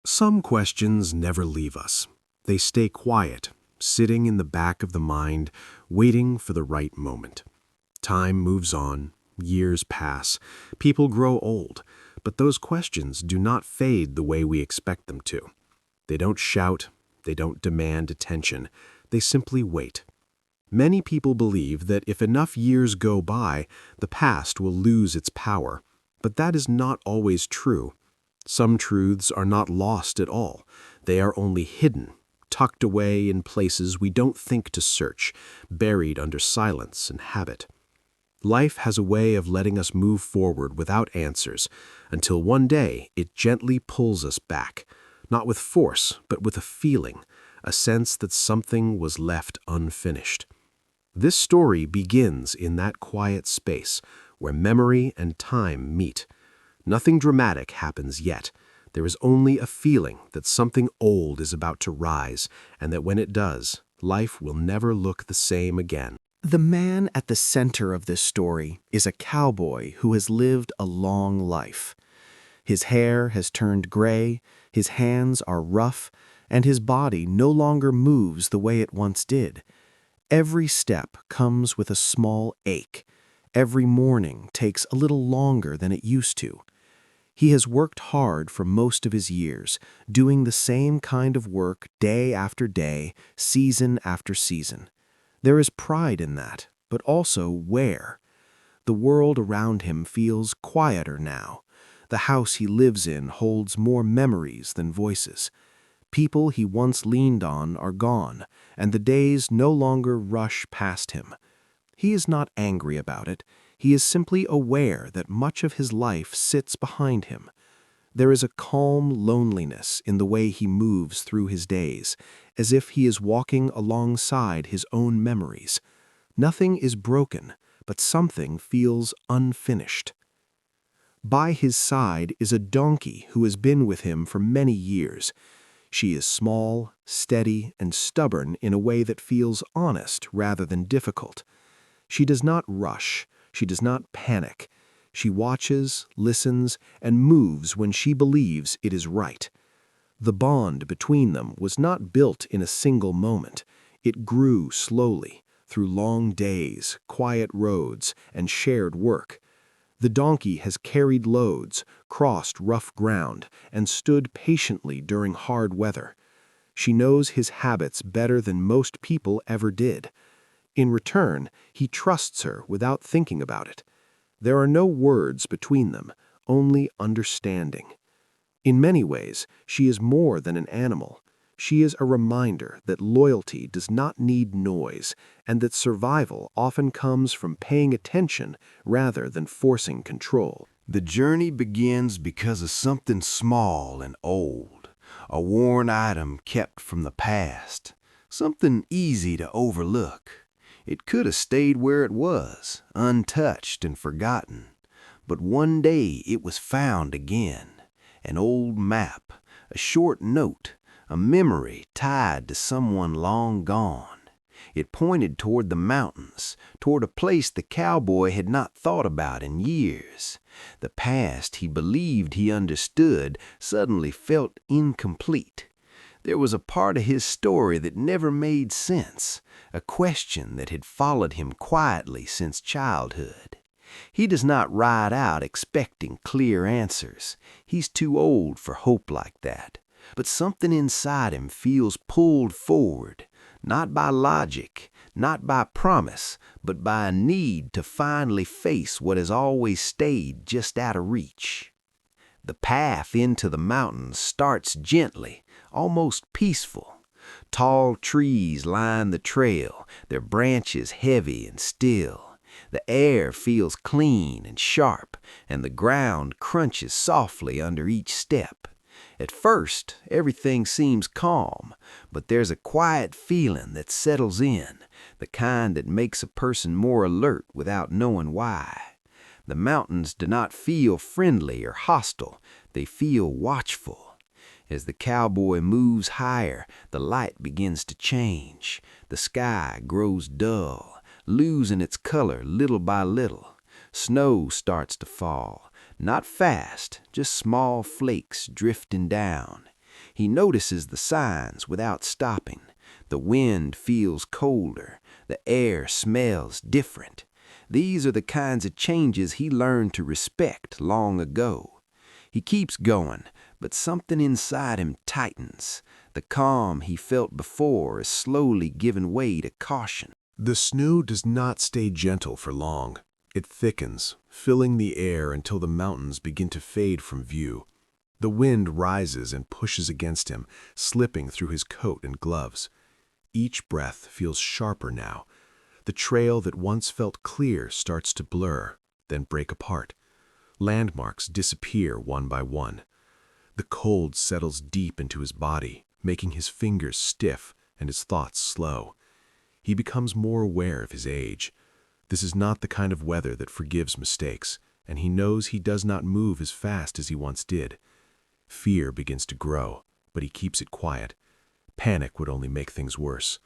Some questions never leave us. They stay quiet, sitting in the back of the mind, waiting for the right moment. Time moves on, years pass, people grow old, but those questions do not fade the way we expect them to. They don't shout, they don't demand attention, they simply wait. Many people believe that if enough years go by, the past will lose its power, but that is not always true. Some truths are not lost at all. They are only hidden, tucked away in places we don't think to search, buried under silence and habit. Life has a way of letting us move forward without answers, until one day it gently pulls us back, not with force, but with a feeling, a sense that something was left unfinished. This story begins in that quiet space where memory and time meet. Nothing dramatic happens yet. There is only a feeling that something old is about to rise, and that when it does, life will never look the same again. The man at the center of this story is a cowboy who has lived a long life. His hair has turned gray, his hands are rough, and his body no longer moves the way it once did. Every step comes with a small ache. Every morning takes a little longer than it used to. He has worked hard for most of his years, doing the same kind of work day after day, season after season. There is pride in that, but also wear. The world around him feels quieter now. The house he lives in holds more memories than voices. People he once leaned on are gone, and the days no longer rush past him. He is not angry about it. He is simply aware that much of his life sits behind him. There is a calm loneliness in the way he moves through his days, as if he is walking alongside his own memories. Nothing is broken, but something feels unfinished. By his side is a donkey who has been with him for many years. She is small, steady, and stubborn in a way that feels honest rather than difficult. She does not rush. She does not panic. She watches, listens, and moves when she believes it is right. The bond between them was not built in a single moment. It grew slowly, through long days, quiet roads, and shared work. The donkey has carried loads, crossed rough ground, and stood patiently during hard weather. She knows his habits better than most people ever did. In return, he trusts her without thinking about it. There are no words between them, only understanding. In many ways, she is more than an animal. She is a reminder that loyalty does not need noise, and that survival often comes from paying attention rather than forcing control. The journey begins because of something small and old, a worn item kept from the past, something easy to overlook. It could have stayed where it was, untouched and forgotten. But one day it was found again. An old map, a short note, a memory tied to someone long gone. It pointed toward the mountains, toward a place the cowboy had not thought about in years. The past he believed he understood suddenly felt incomplete. There was a part of his story that never made sense, a question that had followed him quietly since childhood. He does not ride out expecting clear answers. He's too old for hope like that. But something inside him feels pulled forward, not by logic, not by promise, but by a need to finally face what has always stayed just out of reach. The path into the mountains starts gently, almost peaceful. Tall trees line the trail, their branches heavy and still. The air feels clean and sharp, and the ground crunches softly under each step. At first, everything seems calm, but there's a quiet feeling that settles in, the kind that makes a person more alert without knowing why. The mountains do not feel friendly or hostile, they feel watchful. As the cowboy moves higher, the light begins to change. The sky grows dull, losing its color little by little. Snow starts to fall, not fast, just small flakes drifting down. He notices the signs without stopping. The wind feels colder. The air smells different. These are the kinds of changes he learned to respect long ago. He keeps going, but something inside him tightens. The calm he felt before is slowly giving way to caution. The snow does not stay gentle for long. It thickens, filling the air until the mountains begin to fade from view. The wind rises and pushes against him, slipping through his coat and gloves. Each breath feels sharper now. The trail that once felt clear starts to blur, then break apart. Landmarks disappear one by one. The cold settles deep into his body, making his fingers stiff and his thoughts slow. He becomes more aware of his age. This is not the kind of weather that forgives mistakes, and he knows he does not move as fast as he once did. Fear begins to grow, but he keeps it quiet. Panic would only make things worse.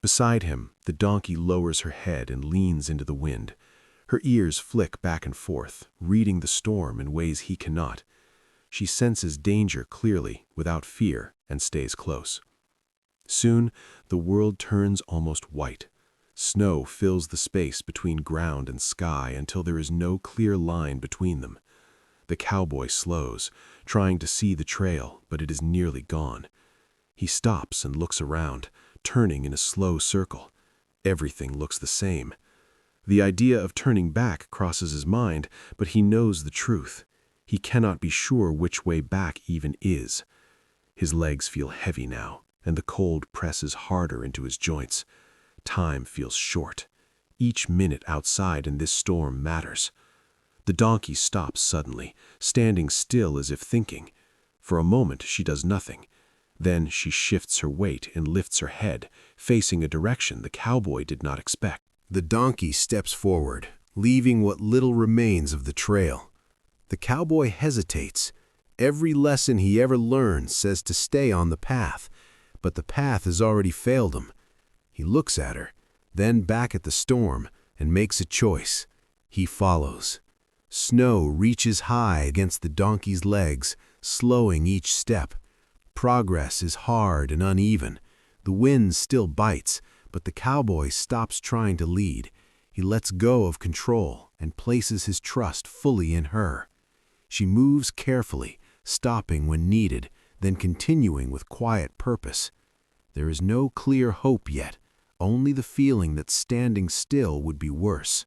Beside him, the donkey lowers her head and leans into the wind. Her ears flick back and forth, reading the storm in ways he cannot. She senses danger clearly, without fear, and stays close. Soon, the world turns almost white. Snow fills the space between ground and sky until there is no clear line between them. The cowboy slows, trying to see the trail, but it is nearly gone. He stops and looks around, turning in a slow circle. Everything looks the same. The idea of turning back crosses his mind, but he knows the truth. He cannot be sure which way back even is. His legs feel heavy now, and the cold presses harder into his joints. Time feels short. Each minute outside in this storm matters. The donkey stops suddenly, standing still as if thinking. For a moment she does nothing. Then she shifts her weight and lifts her head, facing a direction the cowboy did not expect. The donkey steps forward, leaving what little remains of the trail. The cowboy hesitates. Every lesson he ever learned says to stay on the path, but the path has already failed him. He looks at her, then back at the storm, and makes a choice. He follows. Snow reaches high against the donkey's legs, slowing each step. Progress is hard and uneven. The wind still bites, but the cowboy stops trying to lead. He lets go of control and places his trust fully in her. She moves carefully, stopping when needed, then continuing with quiet purpose. There is no clear hope yet, only the feeling that standing still would be worse.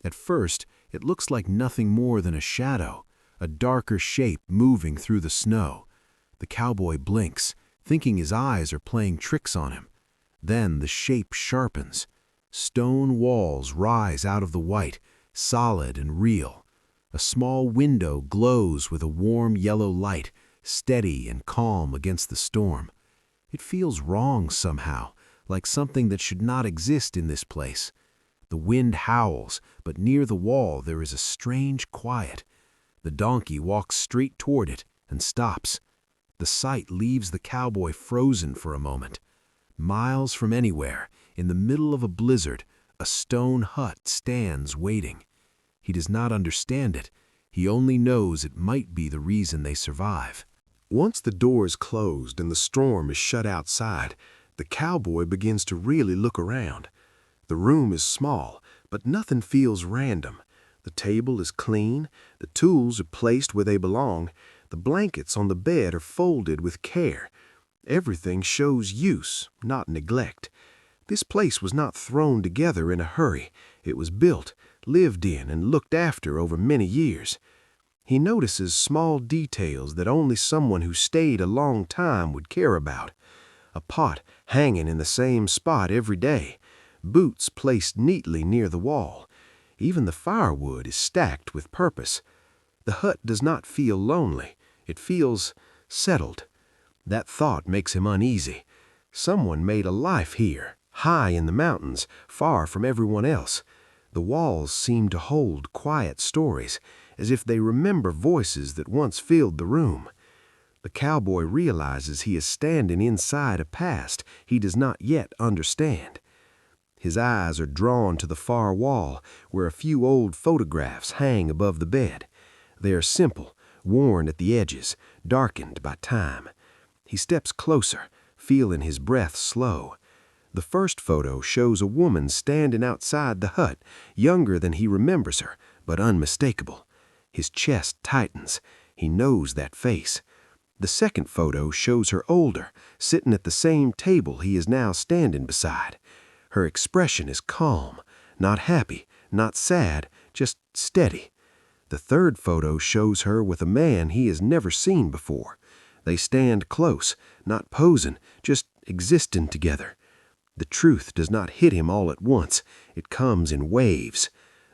At first, it looks like nothing more than a shadow, a darker shape moving through the snow. The cowboy blinks, thinking his eyes are playing tricks on him. Then the shape sharpens. Stone walls rise out of the white, solid and real. A small window glows with a warm yellow light, steady and calm against the storm. It feels wrong somehow, like something that should not exist in this place. The wind howls, but near the wall there is a strange quiet. The donkey walks straight toward it and stops. The sight leaves the cowboy frozen for a moment. Miles from anywhere, in the middle of a blizzard, a stone hut stands waiting. He does not understand it. He only knows it might be the reason they survive. Once the door is closed and the storm is shut outside, the cowboy begins to really look around. The room is small, but nothing feels random. The table is clean, the tools are placed where they belong, the blankets on the bed are folded with care. Everything shows use, not neglect. This place was not thrown together in a hurry. It was built, lived in, and looked after over many years. He notices small details that only someone who stayed a long time would care about. A pot hanging in the same spot every day. Boots placed neatly near the wall. Even the firewood is stacked with purpose. The hut does not feel lonely. It feels settled. That thought makes him uneasy. Someone made a life here, high in the mountains, far from everyone else. The walls seem to hold quiet stories, as if they remember voices that once filled the room. The cowboy realizes he is standing inside a past he does not yet understand. His eyes are drawn to the far wall, where a few old photographs hang above the bed. They are simple, worn at the edges, darkened by time. He steps closer, feeling his breath slow. The first photo shows a woman standing outside the hut, younger than he remembers her, but unmistakable. His chest tightens. He knows that face. The second photo shows her older, sitting at the same table he is now standing beside. Her expression is calm, not happy, not sad, just steady. The third photo shows her with a man he has never seen before. They stand close, not posing, just existing together. The truth does not hit him all at once. It comes in waves.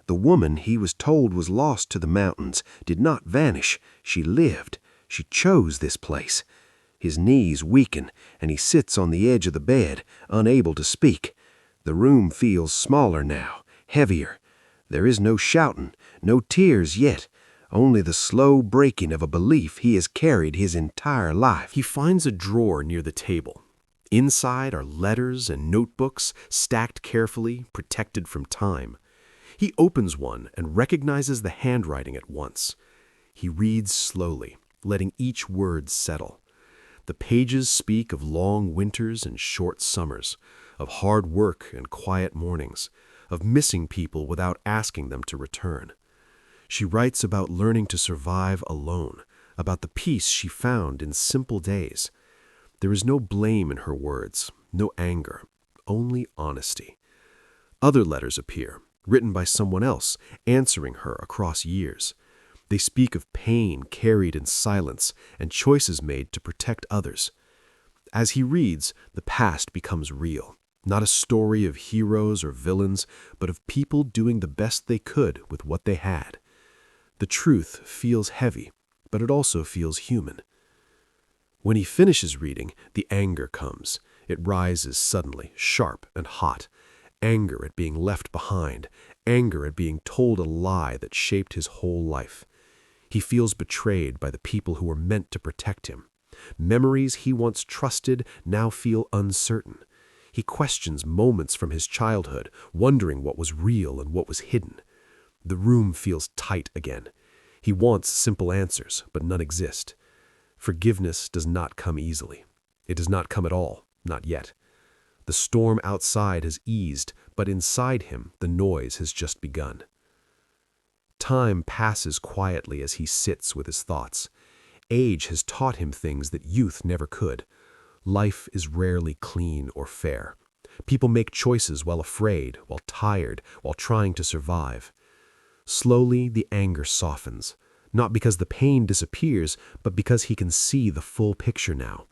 The woman he was told was lost to the mountains did not vanish. She lived. She chose this place. His knees weaken, and he sits on the edge of the bed, unable to speak. The room feels smaller now, heavier. There is no shouting, no tears yet, only the slow breaking of a belief he has carried his entire life. He finds a drawer near the table. Inside are letters and notebooks stacked carefully, protected from time. He opens one and recognizes the handwriting at once. He reads slowly, letting each word settle. The pages speak of long winters and short summers, of hard work and quiet mornings, of missing people without asking them to return. She writes about learning to survive alone, about the peace she found in simple days. There is no blame in her words, no anger, only honesty. Other letters appear, written by someone else, answering her across years. They speak of pain carried in silence and choices made to protect others. As he reads, the past becomes real, not a story of heroes or villains, but of people doing the best they could with what they had. The truth feels heavy, but it also feels human. When he finishes reading, the anger comes. It rises suddenly, sharp and hot. Anger at being left behind, anger at being told a lie that shaped his whole life. He feels betrayed by the people who were meant to protect him. Memories he once trusted now feel uncertain. He questions moments from his childhood, wondering what was real and what was hidden. The room feels tight again. He wants simple answers, but none exist. Forgiveness does not come easily. It does not come at all, not yet. The storm outside has eased, but inside him the noise has just begun. Time passes quietly as he sits with his thoughts. Age has taught him things that youth never could. Life is rarely clean or fair. People make choices while afraid, while tired, while trying to survive. Slowly, the anger softens, not because the pain disappears, but because he can see the full picture now.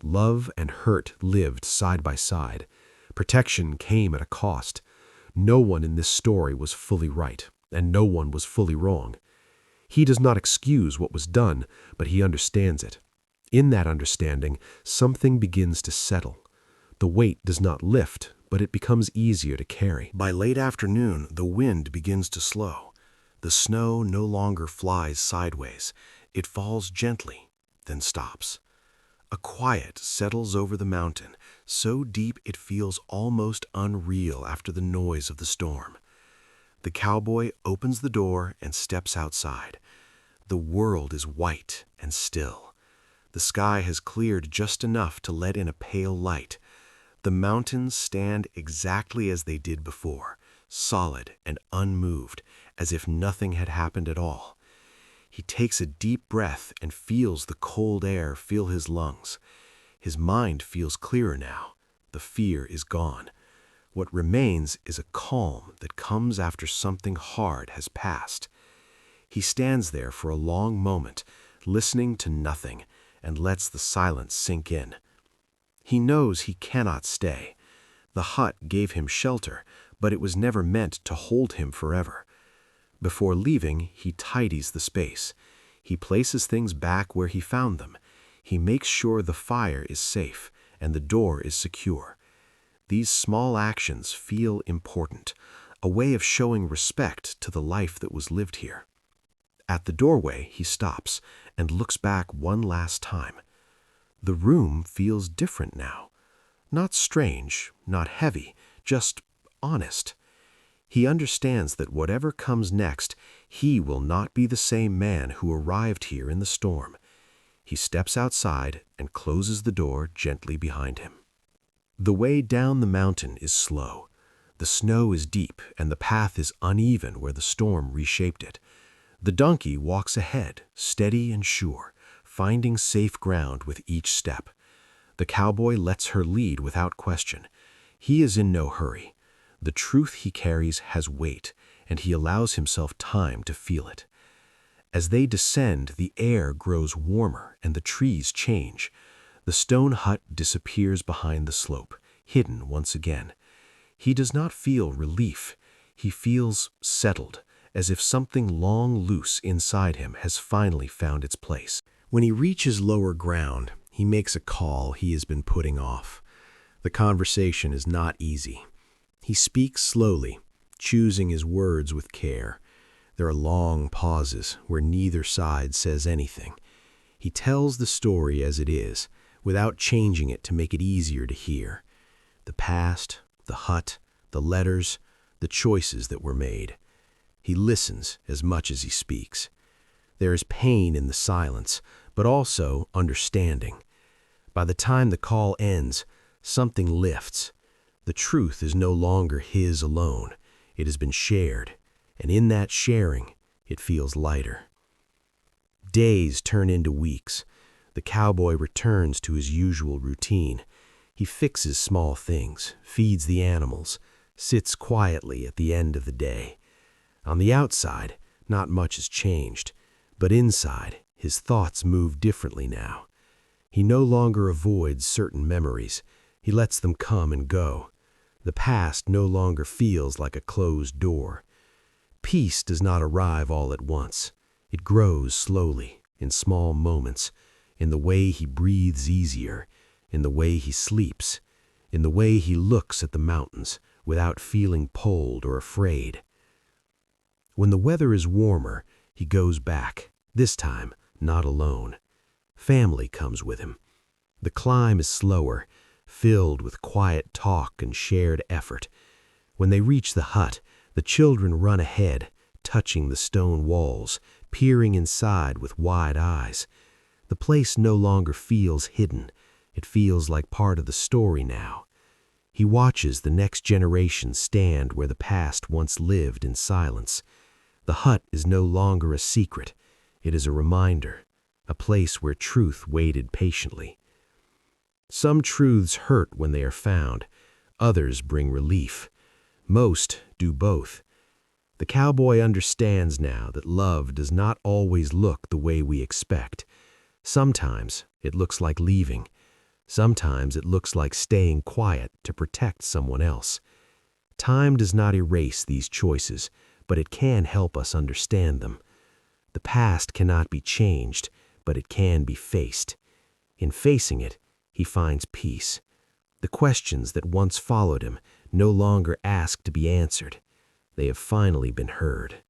Love and hurt lived side by side. Protection came at a cost. No one in this story was fully right, and no one was fully wrong. He does not excuse what was done, but he understands it. In that understanding, something begins to settle. The weight does not lift, but it becomes easier to carry. By late afternoon, the wind begins to slow. The snow no longer flies sideways. It falls gently, then stops. A quiet settles over the mountain, so deep it feels almost unreal after the noise of the storm. The cowboy opens the door and steps outside. The world is white and still. The sky has cleared just enough to let in a pale light. The mountains stand exactly as they did before, solid and unmoved, as if nothing had happened at all. He takes a deep breath and feels the cold air fill his lungs. His mind feels clearer now. The fear is gone. What remains is a calm that comes after something hard has passed. He stands there for a long moment, listening to nothing, and lets the silence sink in. He knows he cannot stay. The hut gave him shelter, but it was never meant to hold him forever. Before leaving, he tidies the space. He places things back where he found them. He makes sure the fire is safe and the door is secure. These small actions feel important, a way of showing respect to the life that was lived here. At the doorway, he stops and looks back one last time. The room feels different now. Not strange, not heavy, just honest. He understands that whatever comes next, he will not be the same man who arrived here in the storm. He steps outside and closes the door gently behind him. The way down the mountain is slow. The snow is deep and the path is uneven where the storm reshaped it. The donkey walks ahead, steady and sure, finding safe ground with each step. The cowboy lets her lead without question. He is in no hurry. The truth he carries has weight, and he allows himself time to feel it. As they descend, the air grows warmer and the trees change. The stone hut disappears behind the slope, hidden once again. He does not feel relief. He feels settled, as if something long loose inside him has finally found its place. When he reaches lower ground, he makes a call he has been putting off. The conversation is not easy. He speaks slowly, choosing his words with care. There are long pauses where neither side says anything. He tells the story as it is, without changing it to make it easier to hear. The past, the hut, the letters, the choices that were made. He listens as much as he speaks. There is pain in the silence, but also understanding. By the time the call ends, something lifts. The truth is no longer his alone. It has been shared, and in that sharing, it feels lighter. Days turn into weeks. The cowboy returns to his usual routine. He fixes small things, feeds the animals, sits quietly at the end of the day. On the outside, not much has changed, but inside, his thoughts move differently now. He no longer avoids certain memories. He lets them come and go. The past no longer feels like a closed door. Peace does not arrive all at once. It grows slowly, in small moments, in the way he breathes easier, in the way he sleeps, in the way he looks at the mountains without feeling pulled or afraid. When the weather is warmer, he goes back, this time not alone. Family comes with him. The climb is slower, filled with quiet talk and shared effort. When they reach the hut, the children run ahead, touching the stone walls, peering inside with wide eyes. The place no longer feels hidden. It feels like part of the story now. He watches the next generation stand where the past once lived in silence. The hut is no longer a secret. It is a reminder, a place where truth waited patiently. Some truths hurt when they are found. Others bring relief. Most do both. The cowboy understands now that love does not always look the way we expect. Sometimes it looks like leaving. Sometimes it looks like staying quiet to protect someone else. Time does not erase these choices, but it can help us understand them. The past cannot be changed, but it can be faced. In facing it, he finds peace. The questions that once followed him no longer ask to be answered. They have finally been heard.